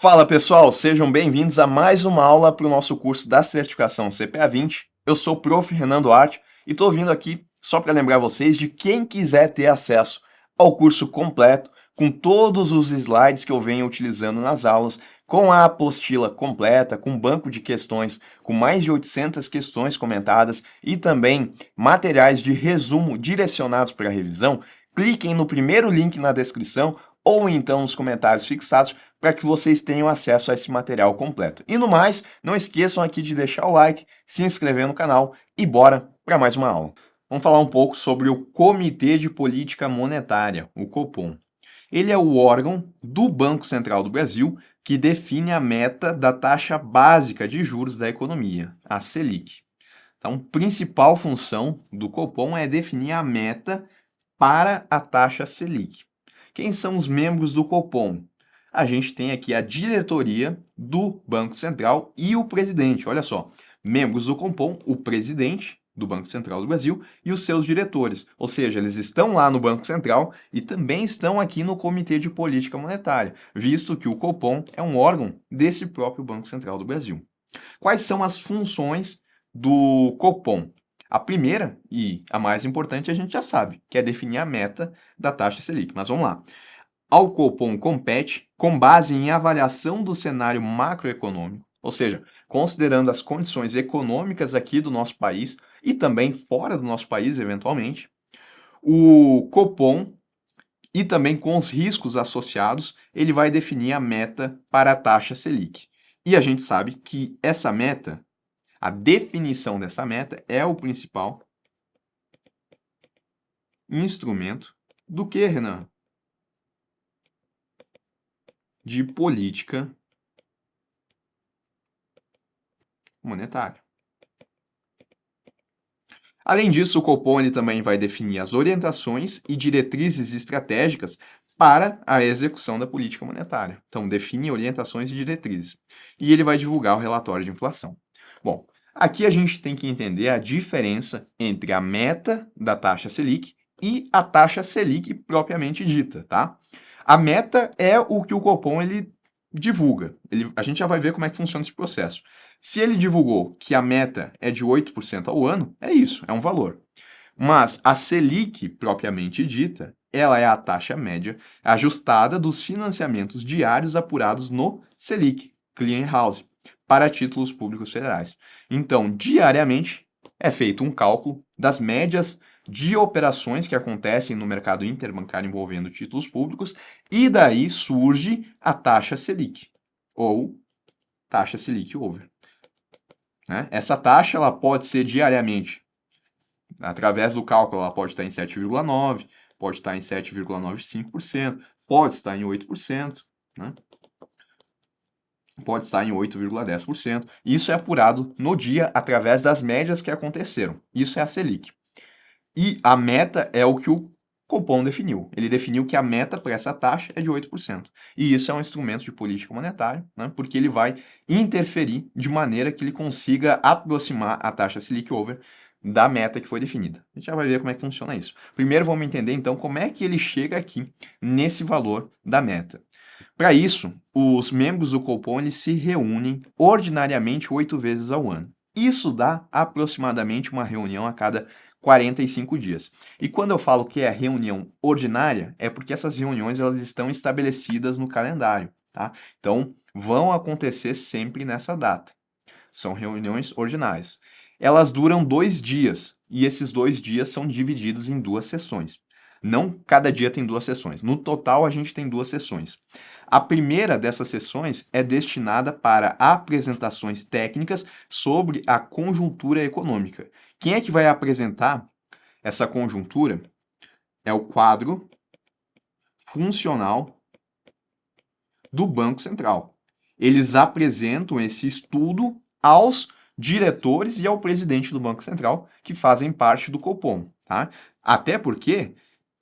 Fala pessoal, sejam bem-vindos a mais uma aula para o nosso curso da certificação CPA 20. Eu sou o Prof. Renan Duarte e estou vindo aqui só para lembrar vocês de quem quiser ter acesso ao curso completo, com todos os slides que eu venho utilizando nas aulas, com a apostila completa, com banco de questões, com mais de 800 questões comentadas e também materiais de resumo direcionados para a revisão, cliquem no primeiro link na descrição ou então nos comentários fixados para que vocês tenham acesso a esse material completo. E no mais, não esqueçam aqui de deixar o like, se inscrever no canal e bora para mais uma aula. Vamos falar um pouco sobre o Comitê de Política Monetária, o Copom. Ele é o órgão do Banco Central do Brasil que define a meta da taxa básica de juros da economia, a Selic. Então, a principal função do Copom é definir a meta para a taxa Selic. Quem são os membros do Copom? A gente tem aqui a diretoria do Banco Central e o presidente. Olha só, membros do Copom, o presidente do Banco Central do Brasil e os seus diretores. Ou seja, eles estão lá no Banco Central e também estão aqui no Comitê de Política Monetária, visto que o Copom é um órgão desse próprio Banco Central do Brasil. Quais são as funções do Copom? A primeira e a mais importante a gente já sabe, que é definir a meta da taxa Selic. Mas vamos lá. Ao Copom compete com base em avaliação do cenário macroeconômico, ou seja, considerando as condições econômicas aqui do nosso país e também fora do nosso país, eventualmente, o Copom e também com os riscos associados, ele vai definir a meta para a taxa Selic. E a gente sabe que essa meta, a definição dessa meta é o principal instrumento do que, Renan? De política monetária. Além disso, o Copom ele também vai definir as orientações e diretrizes estratégicas para a execução da política monetária. Então, define orientações e diretrizes. E ele vai divulgar o relatório de inflação. Bom, aqui a gente tem que entender a diferença entre a meta da taxa Selic e a taxa Selic propriamente dita, tá? A meta é o que o Copom ele divulga. A gente já vai ver como é que funciona esse processo. Se ele divulgou que a meta é de 8% ao ano, é isso, é um valor. Mas a Selic, propriamente dita, ela é a taxa média ajustada dos financiamentos diários apurados no Selic, Clearing House, para títulos públicos federais. Então, diariamente, é feito um cálculo das médias de operações que acontecem no mercado interbancário envolvendo títulos públicos, e daí surge a taxa Selic, ou taxa Selic over. Essa taxa ela pode ser diariamente, através do cálculo, ela pode estar em 7,9%, pode estar em 7,95%, pode estar em 8%, né? Pode estar em 8,10%. Isso é apurado no dia através das médias que aconteceram. Isso é a Selic. E a meta é o que o Copom definiu. Ele definiu que a meta para essa taxa é de 8%. E isso é um instrumento de política monetária, né, porque ele vai interferir de maneira que ele consiga aproximar a taxa Selic over da meta que foi definida. A gente já vai ver como é que funciona isso. Primeiro vamos entender então como é que ele chega aqui nesse valor da meta. Para isso, os membros do Copom eles se reúnem ordinariamente 8 vezes ao ano. Isso dá aproximadamente uma reunião a cada 45 dias. E quando eu falo que é reunião ordinária, é porque essas reuniões elas estão estabelecidas no calendário, tá? Então, vão acontecer sempre nessa data. São reuniões ordinárias. Elas duram 2 dias, e esses 2 dias são divididos em 2 sessões. Não cada dia tem 2 sessões. No total, a gente tem 2 sessões. A primeira dessas sessões é destinada para apresentações técnicas sobre a conjuntura econômica. Quem é que vai apresentar essa conjuntura? É o quadro funcional do Banco Central. Eles apresentam esse estudo aos diretores e ao presidente do Banco Central, que fazem parte do Copom, tá? Até porque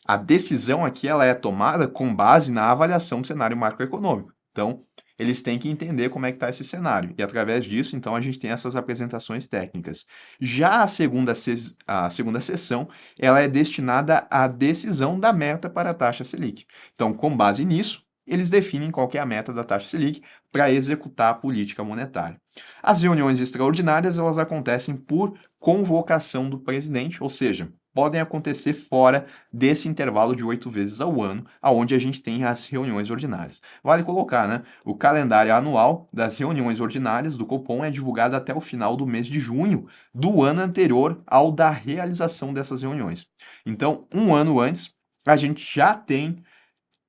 a decisão aqui ela é tomada com base na avaliação do cenário macroeconômico. Então, eles têm que entender como é que está esse cenário. E através disso, então, a gente tem essas apresentações técnicas. Já a segunda sessão, ela é destinada à decisão da meta para a taxa Selic. Então, com base nisso, eles definem qual que é a meta da taxa Selic para executar a política monetária. As reuniões extraordinárias, elas acontecem por convocação do presidente, ou seja, podem acontecer fora desse intervalo de 8 vezes ao ano, aonde a gente tem as reuniões ordinárias. Vale colocar, né? O calendário anual das reuniões ordinárias do Copom é divulgado até o final do mês de junho do ano anterior ao da realização dessas reuniões. Então, um ano antes, a gente já tem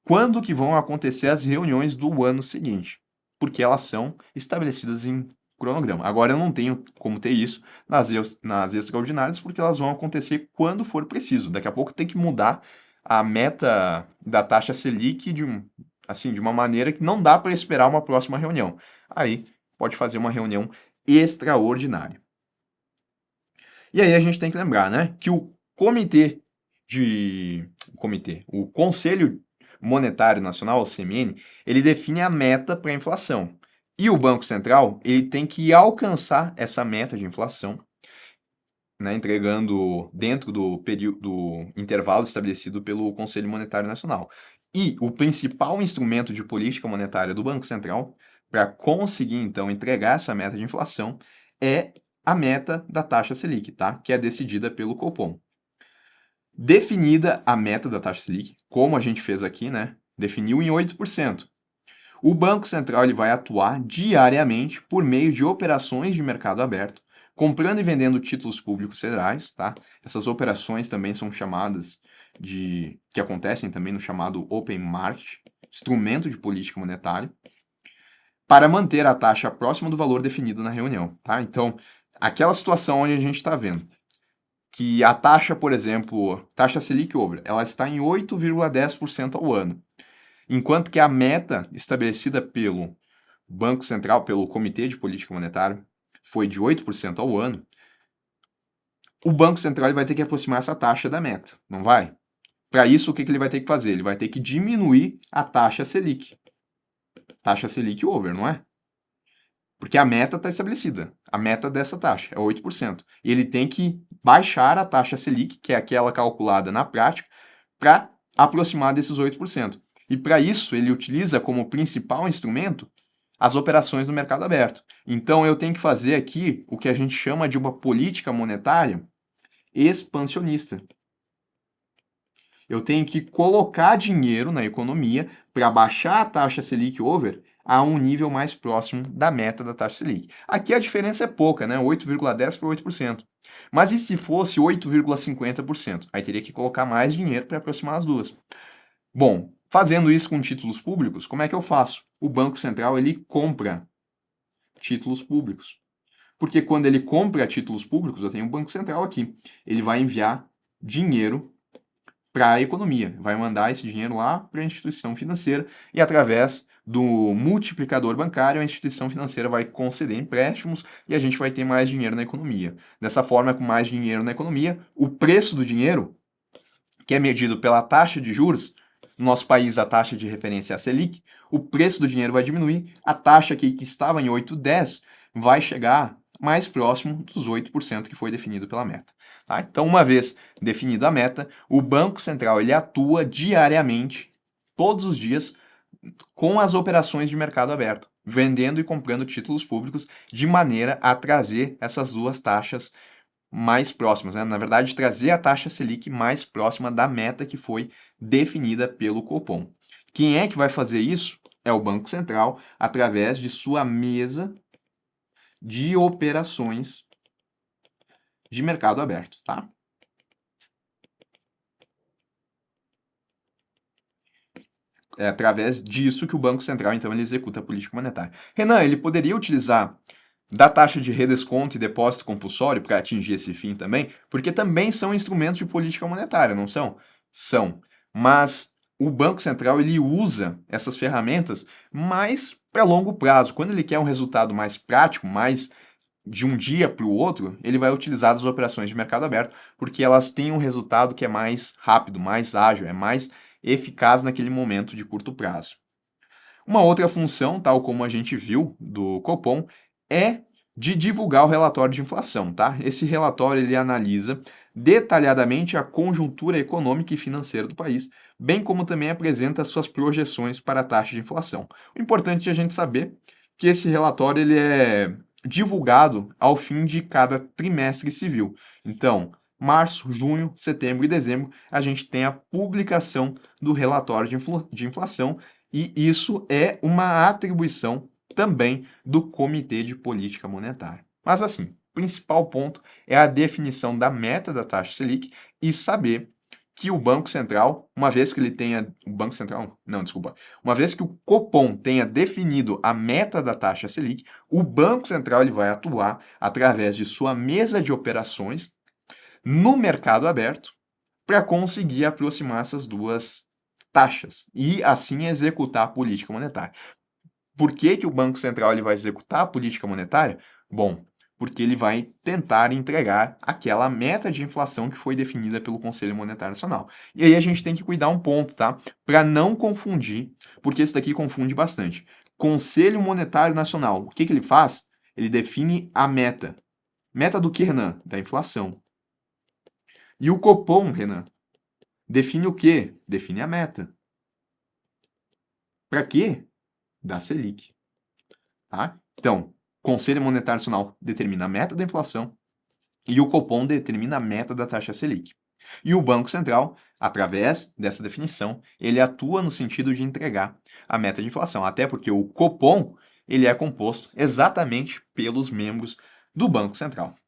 quando que vão acontecer as reuniões do ano seguinte, porque elas são estabelecidas em cronograma. Agora eu não tenho como ter isso nas extraordinárias, porque elas vão acontecer quando for preciso. Daqui a pouco tem que mudar a meta da taxa Selic de uma maneira que não dá para esperar uma próxima reunião. Aí pode fazer uma reunião extraordinária. E aí a gente tem que lembrar, né, que o o Conselho Monetário Nacional, o CMN, ele define a meta para a inflação. E o Banco Central, ele tem que alcançar essa meta de inflação, né, entregando dentro do período do intervalo estabelecido pelo Conselho Monetário Nacional. E o principal instrumento de política monetária do Banco Central para conseguir então entregar essa meta de inflação é a meta da taxa Selic, tá? Que é decidida pelo Copom. Definida a meta da taxa Selic, como a gente fez aqui, né? Definiu em 8%. O Banco Central ele vai atuar diariamente por meio de operações de mercado aberto, comprando e vendendo títulos públicos federais, tá? Essas operações também são chamadas que acontecem também no chamado Open Market, instrumento de política monetária, para manter a taxa próxima do valor definido na reunião, tá? Então, aquela situação onde a gente está vendo que a taxa, por exemplo, taxa Selic over, ela está em 8,10% ao ano, enquanto que a meta estabelecida pelo Banco Central, pelo Comitê de Política Monetária, foi de 8% ao ano, o Banco Central ele vai ter que aproximar essa taxa da meta, não vai? Para isso, o que ele vai ter que fazer? Ele vai ter que diminuir a taxa Selic. Taxa Selic over, não é? Porque a meta está estabelecida. A meta dessa taxa é 8%. E ele tem que baixar a taxa Selic, que é aquela calculada na prática, para aproximar desses 8%. E para isso, ele utiliza como principal instrumento as operações no mercado aberto. Então, eu tenho que fazer aqui o que a gente chama de uma política monetária expansionista. Eu tenho que colocar dinheiro na economia para baixar a taxa Selic over a um nível mais próximo da meta da taxa Selic. Aqui a diferença é pouca, né? 8,10 para 8%. Mas e se fosse 8,50%? Aí teria que colocar mais dinheiro para aproximar as duas. Bom, fazendo isso com títulos públicos, como é que eu faço? O Banco Central ele compra títulos públicos. Porque quando ele compra títulos públicos, eu tenho um Banco Central aqui, ele vai enviar dinheiro para a economia, vai mandar esse dinheiro lá para a instituição financeira e através do multiplicador bancário, a instituição financeira vai conceder empréstimos e a gente vai ter mais dinheiro na economia. Dessa forma, com mais dinheiro na economia, o preço do dinheiro, que é medido pela taxa de juros, no nosso país a taxa de referência é a Selic, o preço do dinheiro vai diminuir, a taxa aqui que estava em 8,10 vai chegar mais próximo dos 8% que foi definido pela meta. Tá? Então, uma vez definida a meta, o Banco Central ele atua diariamente, todos os dias, com as operações de mercado aberto, vendendo e comprando títulos públicos, de maneira a trazer essas duas taxas mais próximas, né? Na verdade, trazer a taxa Selic mais próxima da meta que foi definida pelo Copom. Quem é que vai fazer isso? É o Banco Central, através de sua mesa de operações de mercado aberto, tá? É através disso que o Banco Central, então, ele executa a política monetária. Renan, ele poderia utilizar da taxa de redesconto e depósito compulsório para atingir esse fim também, porque também são instrumentos de política monetária, não são? São. Mas o Banco Central ele usa essas ferramentas mais para longo prazo. Quando ele quer um resultado mais prático, mais de um dia para o outro, ele vai utilizar as operações de mercado aberto, porque elas têm um resultado que é mais rápido, mais ágil, é mais eficaz naquele momento de curto prazo. Uma outra função, tal como a gente viu do Copom, é de divulgar o relatório de inflação, tá? Esse relatório ele analisa detalhadamente a conjuntura econômica e financeira do país, bem como também apresenta suas projeções para a taxa de inflação. O importante é a gente saber que esse relatório ele é divulgado ao fim de cada trimestre civil. Então, março, junho, setembro e dezembro, a gente tem a publicação do relatório de inflação, e isso é uma atribuição também do Comitê de Política Monetária. Mas assim, o principal ponto é a definição da meta da taxa Selic e saber que o Banco Central, uma vez que ele tenha, o Banco Central, não, desculpa, uma vez que o Copom tenha definido a meta da taxa Selic, o Banco Central ele vai atuar através de sua mesa de operações no mercado aberto para conseguir aproximar essas duas taxas e assim executar a política monetária. Por que que o Banco Central ele vai executar a política monetária? Bom, porque ele vai tentar entregar aquela meta de inflação que foi definida pelo Conselho Monetário Nacional. E aí a gente tem que cuidar um ponto, tá? Para não confundir, porque isso daqui confunde bastante. Conselho Monetário Nacional, o que que ele faz? Ele define a meta. Meta do que, Renan? Da inflação. E o Copom, Renan, define o quê? Define a meta. Para quê? Da Selic. Tá? Então, o Conselho Monetário Nacional determina a meta da inflação e o Copom determina a meta da taxa Selic. E o Banco Central, através dessa definição, ele atua no sentido de entregar a meta de inflação, até porque o Copom ele é composto exatamente pelos membros do Banco Central.